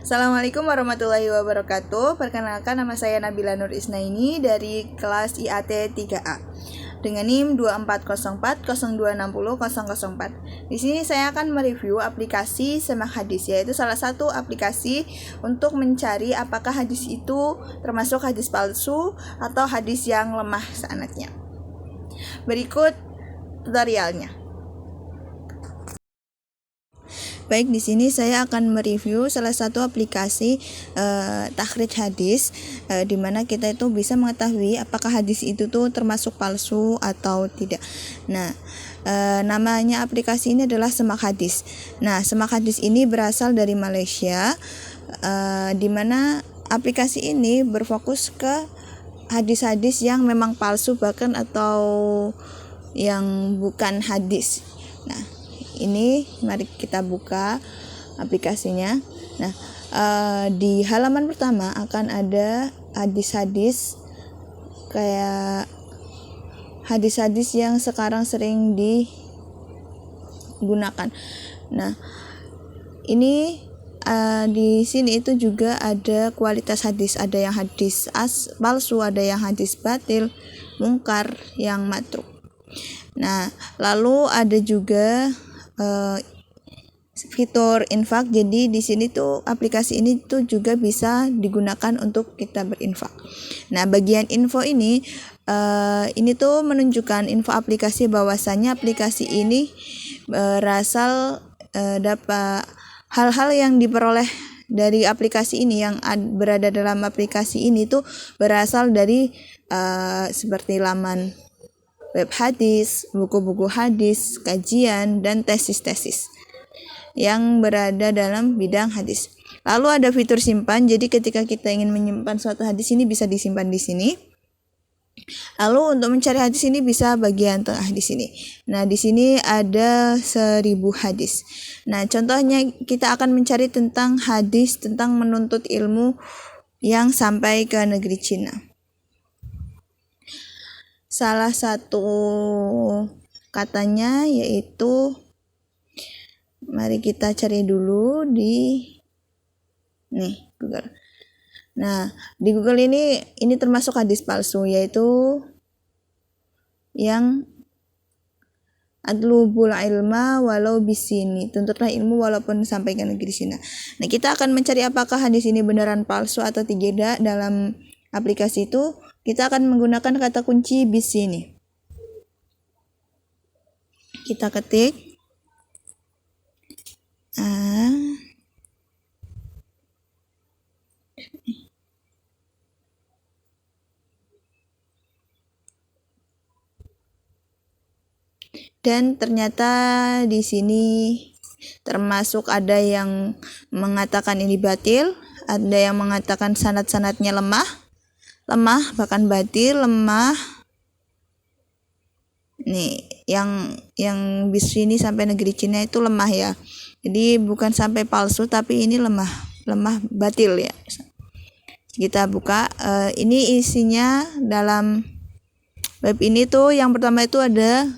Assalamualaikum warahmatullahi wabarakatuh. Perkenalkan, nama saya Nabila Nur Isnaini dari kelas IAT 3A dengan NIM 240402600004. Di sini saya akan mereview aplikasi Semak Hadis, yaitu salah satu aplikasi untuk mencari apakah hadis itu termasuk hadis palsu atau hadis yang lemah sanadnya. Berikut tutorialnya. Baik, di sini saya akan mereview salah satu aplikasi takhrij hadis, di mana kita itu bisa mengetahui apakah hadis itu tuh termasuk palsu atau tidak. Nah, namanya aplikasi ini adalah Semak Hadis. Nah, Semak Hadis ini berasal dari Malaysia, di mana aplikasi ini berfokus ke hadis-hadis yang memang palsu bahkan atau yang bukan hadis. Nah, ini mari kita buka aplikasinya. Nah, di halaman pertama akan ada hadis-hadis kayak hadis-hadis yang sekarang sering digunakan. Nah, ini di sini itu juga ada kualitas hadis, ada yang hadis palsu, ada yang hadis batil, mungkar, yang matruk. Nah, lalu ada juga fitur infak. Jadi di sini tuh aplikasi ini tuh juga bisa digunakan untuk kita berinfak. Nah, bagian info ini tuh menunjukkan info aplikasi bahwasanya aplikasi ini berasal dapat hal-hal yang diperoleh dari aplikasi ini yang berada dalam aplikasi ini tuh berasal dari seperti laman web hadis, buku-buku hadis, kajian, dan tesis-tesis yang berada dalam bidang hadis. Lalu ada fitur simpan, jadi ketika kita ingin menyimpan suatu hadis ini bisa disimpan di sini. Lalu untuk mencari hadis ini bisa bagian tengah di sini. Nah, di sini ada 1000 hadis. Nah, contohnya kita akan mencari tentang hadis tentang menuntut ilmu yang sampai ke negeri Cina. Salah satu katanya yaitu, mari kita cari dulu di Google. Nah, di Google ini termasuk hadis palsu, yaitu yang adlubul ilma walau bisini, tuntutlah ilmu walaupun sampai ke negeri Cina. Nah, kita akan mencari apakah hadis ini beneran palsu atau tidak. Dalam aplikasi itu kita akan menggunakan kata kunci bisini. Kita ketik dan ternyata di sini termasuk ada yang mengatakan ini batil, ada yang mengatakan sanad-sanadnya lemah bahkan batil, lemah. Nih, yang bis ini sampai negeri Cina itu lemah ya. Jadi bukan sampai palsu tapi ini lemah batil ya. Kita buka, ini isinya dalam web ini tuh yang pertama itu ada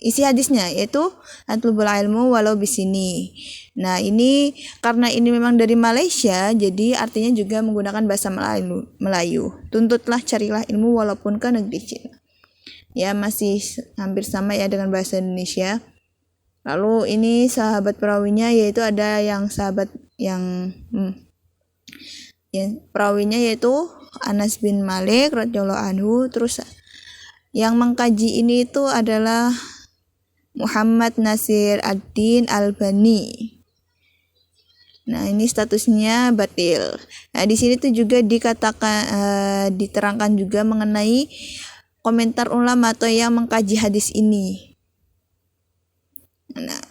isi hadisnya, yaitu atlubul ilmu walau bisini. Nah, ini karena ini memang dari Malaysia, jadi artinya juga menggunakan bahasa Melayu. Tuntutlah, carilah ilmu walaupun ke negeri Cina. Ya, masih hampir sama ya dengan bahasa Indonesia. Lalu ini sahabat perawinya, yaitu ada yang sahabat yang perawinya yaitu Anas bin Malik radhiyallahu anhu. Terus yang mengkaji ini itu adalah Muhammad Nasir ad-Din Albani. Nah, ini statusnya batil. Nah, di sini tuh juga dikatakan diterangkan juga mengenai komentar ulama atau yang mengkaji hadis ini. Nah,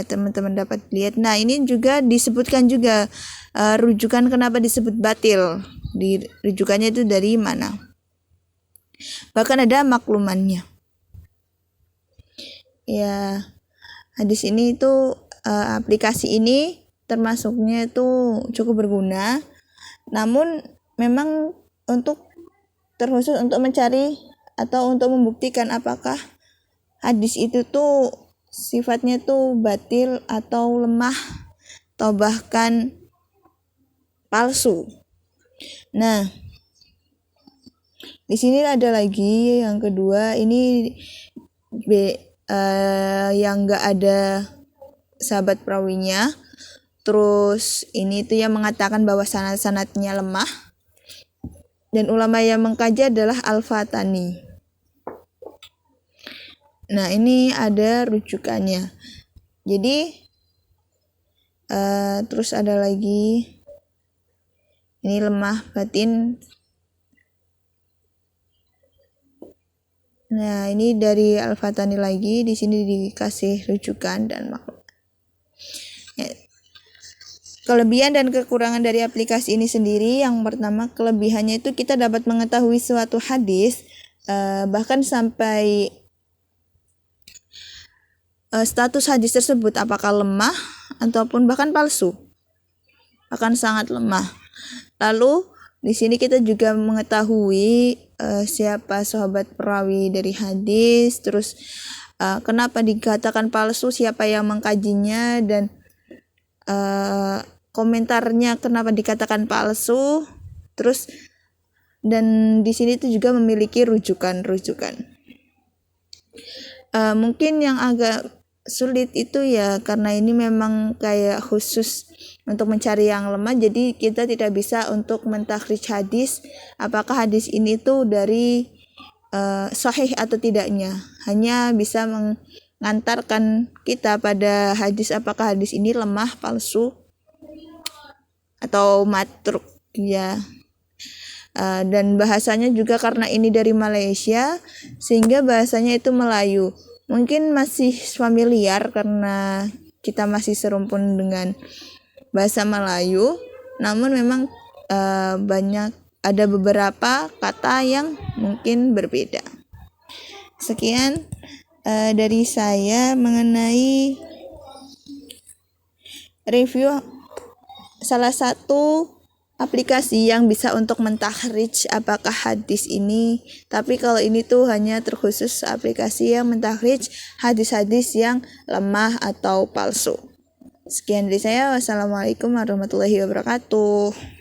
teman-teman dapat lihat. Nah, ini juga disebutkan juga rujukan kenapa disebut batil. Rujukannya itu dari mana? Bahkan ada maklumannya. Ya, hadis ini itu aplikasi ini termasuknya itu cukup berguna. Namun memang terkhusus untuk mencari atau untuk membuktikan apakah hadis itu tuh sifatnya tuh batil atau lemah atau bahkan palsu. Nah, di sini ada lagi yang kedua, ini yang enggak ada sahabat perawinya. Terus ini tuh yang mengatakan bahwa sanad-sanadnya lemah. Dan ulama yang mengkaji adalah Al-Fatani. Nah, ini ada rujukannya. Jadi terus ada lagi ini lemah batin. Nah, ini dari Al-Fatani lagi, di sini dikasih rujukan dan makhluk. Ya. Kelebihan dan kekurangan dari aplikasi ini sendiri, yang pertama kelebihannya itu kita dapat mengetahui suatu hadis bahkan sampai status hadis tersebut apakah lemah ataupun bahkan palsu, akan sangat lemah. Lalu di sini kita juga mengetahui siapa sahabat perawi dari hadis, terus kenapa dikatakan palsu, siapa yang mengkajinya, dan komentarnya kenapa dikatakan palsu. Terus dan di sini itu juga memiliki rujukan-rujukan. Mungkin yang agak sulit itu ya karena ini memang kayak khusus untuk mencari yang lemah, jadi kita tidak bisa untuk mentakhrij hadis apakah hadis ini tuh dari sahih atau tidaknya, hanya bisa mengantarkan kita pada hadis apakah hadis ini lemah, palsu, atau matruk ya. Dan bahasanya juga karena ini dari Malaysia sehingga bahasanya itu Melayu. Mungkin masih familiar karena kita masih serumpun dengan bahasa Melayu, namun memang ada beberapa kata yang mungkin berbeda. Sekian dari saya mengenai review salah satu aplikasi yang bisa untuk mentakhrij apakah hadis ini. Tapi kalau ini tuh hanya terkhusus aplikasi yang mentakhrij hadis-hadis yang lemah atau palsu. Sekian dari saya. Wassalamualaikum warahmatullahi wabarakatuh.